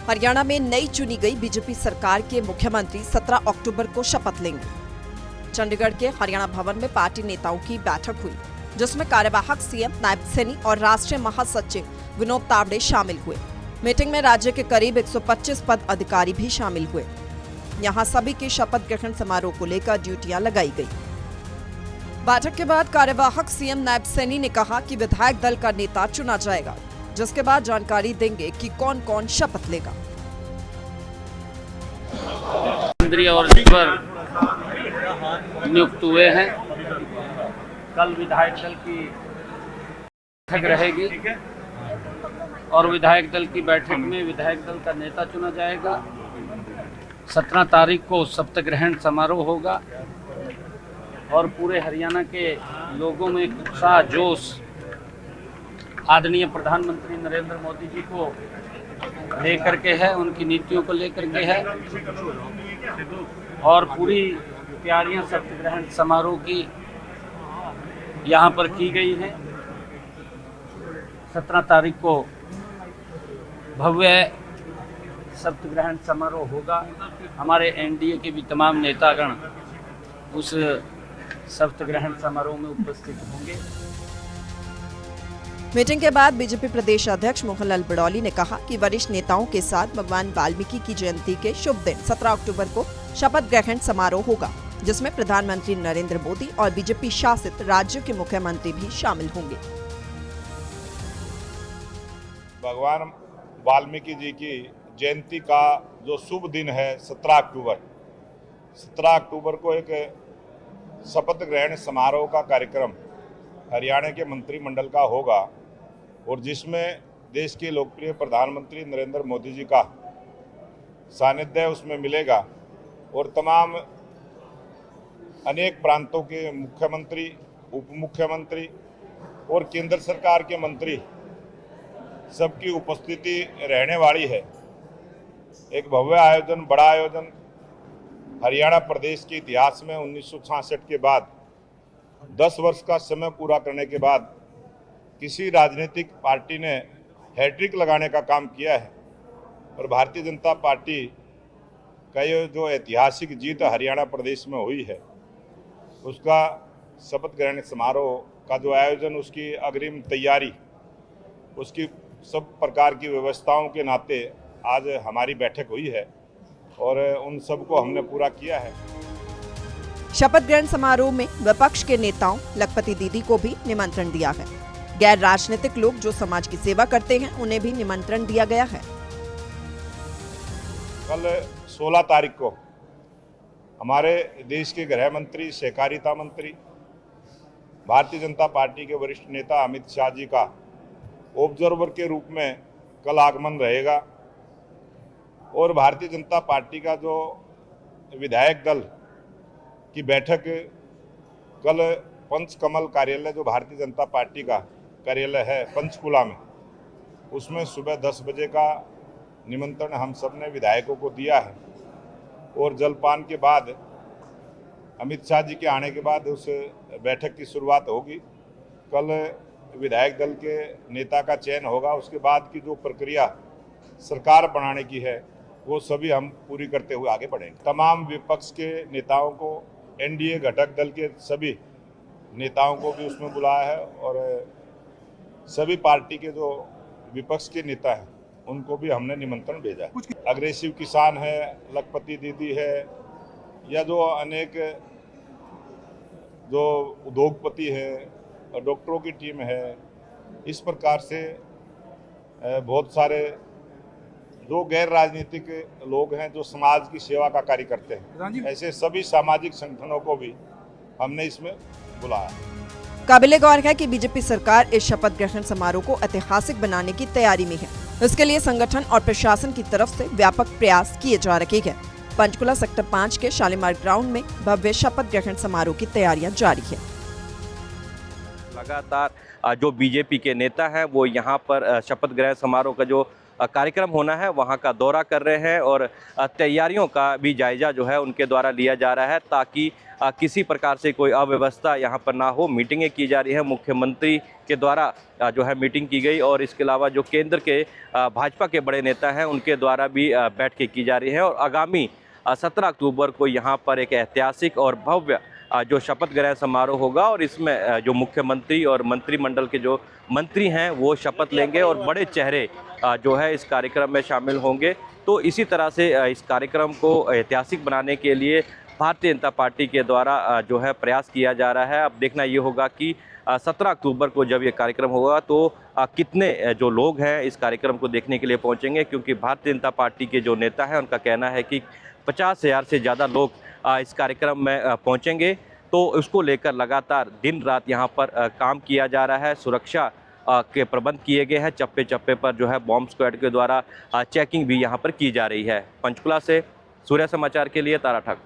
हरियाणा में नई चुनी गई बीजेपी सरकार के मुख्यमंत्री 17 अक्टूबर को शपथ लेंगे। चंडीगढ़ के हरियाणा भवन में पार्टी नेताओं की बैठक हुई, जिसमें कार्यवाहक सीएम, नायब सैनी और राष्ट्रीय महासचिव विनोद तावड़े शामिल हुए। मीटिंग में राज्य के करीब 125 पद अधिकारी भी शामिल हुए। यहां सभी के शपथ ग्रहण समारोह को लेकर ड्यूटियां लगाई गई। बैठक के बाद कार्यवाहक सीएम नायब सैनी ने कहा कि विधायक दल का नेता चुना जाएगा, जिसके बाद जानकारी देंगे कि कौन कौन शपथ लेगा। केंद्रीय और पर नियुक्त हुए हैं। कल विधायक दल की बैठक रहेगी और विधायक दल की बैठक में विधायक दल का नेता चुना जाएगा। 17 तारीख को शपथ ग्रहण समारोह होगा और पूरे हरियाणा के लोगों में एक उत्साह, जोश आदरणीय प्रधानमंत्री नरेंद्र मोदी जी को लेकर के है, उनकी नीतियों को लेकर के है और पूरी तैयारियां शपथ ग्रहण समारोह की यहाँ पर की गई है। 17 तारीख को भव्य शपथ ग्रहण समारोह होगा। हमारे एनडीए के भी तमाम नेतागण उस शपथ ग्रहण समारोह में उपस्थित होंगे। मीटिंग के बाद बीजेपी प्रदेश अध्यक्ष मोहनलाल बड़ौली ने कहा कि वरिष्ठ नेताओं के साथ भगवान वाल्मीकि की जयंती के शुभ दिन 17 अक्टूबर को शपथ ग्रहण समारोह होगा, जिसमें प्रधानमंत्री नरेंद्र मोदी और बीजेपी शासित राज्यों के मुख्यमंत्री भी शामिल होंगे। भगवान वाल्मीकि जी की जयंती का जो शुभ दिन है 17 अक्टूबर को एक शपथ ग्रहण समारोह का कार्यक्रम हरियाणा के मंत्रिमंडल का होगा और जिसमें देश के लोकप्रिय प्रधानमंत्री नरेंद्र मोदी जी का सानिध्य उसमें मिलेगा और तमाम अनेक प्रांतों के मुख्यमंत्री, उप मुख्यमंत्री और केंद्र सरकार के मंत्री सबकी उपस्थिति रहने वाली है। एक भव्य आयोजन, बड़ा आयोजन हरियाणा प्रदेश के इतिहास में 1966 के बाद 10 वर्ष का समय पूरा करने के बाद किसी राजनीतिक पार्टी ने हैट्रिक लगाने का काम किया है और भारतीय जनता पार्टी का ये जो ऐतिहासिक जीत हरियाणा प्रदेश में हुई है, उसका शपथ ग्रहण समारोह का जो आयोजन, उसकी अग्रिम तैयारी, उसकी सब प्रकार की व्यवस्थाओं के नाते आज हमारी बैठक हुई है और उन सबको हमने पूरा किया है। शपथ ग्रहण समारोह में विपक्ष के नेताओं लखपति दीदी को भी निमंत्रण दिया है। गैर राजनीतिक लोग जो समाज की सेवा करते हैं, उन्हें भी निमंत्रण दिया गया है। कल 16 तारीख को हमारे देश के गृह मंत्री, सहकारिता मंत्री, भारतीय जनता पार्टी के वरिष्ठ नेता अमित शाह जी का ऑब्जर्वर के रूप में कल आगमन रहेगा और भारतीय जनता पार्टी का जो विधायक दल की बैठक कल पंचकमल कार्यालय, जो भारतीय जनता पार्टी का कार्यालय है पंचकुला में, उसमें सुबह 10 बजे का निमंत्रण हम सब ने विधायकों को दिया है और जलपान के बाद अमित शाह जी के आने के बाद उस बैठक की शुरुआत होगी। कल विधायक दल के नेता का चयन होगा। उसके बाद की जो प्रक्रिया सरकार बनाने की है, वो सभी हम पूरी करते हुए आगे बढ़ेंगे। तमाम विपक्ष के नेताओं को, एनडीए घटक दल के सभी नेताओं को भी उसमें बुलाया है और सभी पार्टी के जो विपक्ष के नेता हैं उनको भी हमने निमंत्रण भेजा है। अग्रेसिव किसान है, लखपति दीदी है, या जो अनेक जो उद्योगपति है, डॉक्टरों की टीम है, इस प्रकार से बहुत सारे जो गैर राजनीतिक लोग हैं जो समाज की सेवा का कार्य करते हैं, ऐसे सभी सामाजिक संगठनों को भी हमने इसमें बुलाया। काबिले गौर है कि बीजेपी सरकार इस शपथ ग्रहण समारोह को ऐतिहासिक बनाने की तैयारी में है। इसके लिए संगठन और प्रशासन की तरफ से व्यापक प्रयास किए जा रहे हैं। पंचकुला सेक्टर 5 के शालीमार ग्राउंड में भव्य शपथ ग्रहण समारोह की तैयारियां जारी है। लगातार जो बीजेपी के नेता हैं वो यहाँ पर शपथ ग्रहण समारोह का जो कार्यक्रम होना है वहाँ का दौरा कर रहे हैं और तैयारियों का भी जायजा जो है उनके द्वारा लिया जा रहा है ताकि किसी प्रकार से कोई अव्यवस्था यहाँ पर ना हो। मीटिंगें की जा रही है, मुख्यमंत्री के द्वारा जो है मीटिंग की गई और इसके अलावा जो केंद्र के भाजपा के बड़े नेता हैं उनके द्वारा भी बैठकें की जा रही हैं और आगामी 17 अक्टूबर को यहाँ पर एक ऐतिहासिक और भव्य जो शपथ ग्रहण समारोह होगा और इसमें जो मुख्यमंत्री और मंत्रिमंडल के जो मंत्री हैं वो शपथ लेंगे और बड़े चेहरे जो है इस कार्यक्रम में शामिल होंगे। तो इसी तरह से इस कार्यक्रम को ऐतिहासिक बनाने के लिए भारतीय जनता पार्टी के द्वारा जो है प्रयास किया जा रहा है। अब देखना ये होगा कि 17 अक्टूबर को जब ये कार्यक्रम होगा तो कितने जो लोग हैं इस कार्यक्रम को देखने के लिए पहुंचेंगे, क्योंकि भारतीय जनता पार्टी के जो नेता हैं उनका कहना है कि 50,000 से ज़्यादा लोग इस कार्यक्रम में पहुंचेंगे। तो उसको लेकर लगातार दिन रात यहाँ पर काम किया जा रहा है। सुरक्षा के प्रबंध किए गए हैं, चप्पे चप्पे पर जो है बॉम्ब स्क्वाड के द्वारा चेकिंग भी यहाँ पर की जा रही है। पंचकुला से सूर्य समाचार के लिए तारा ठाकुर।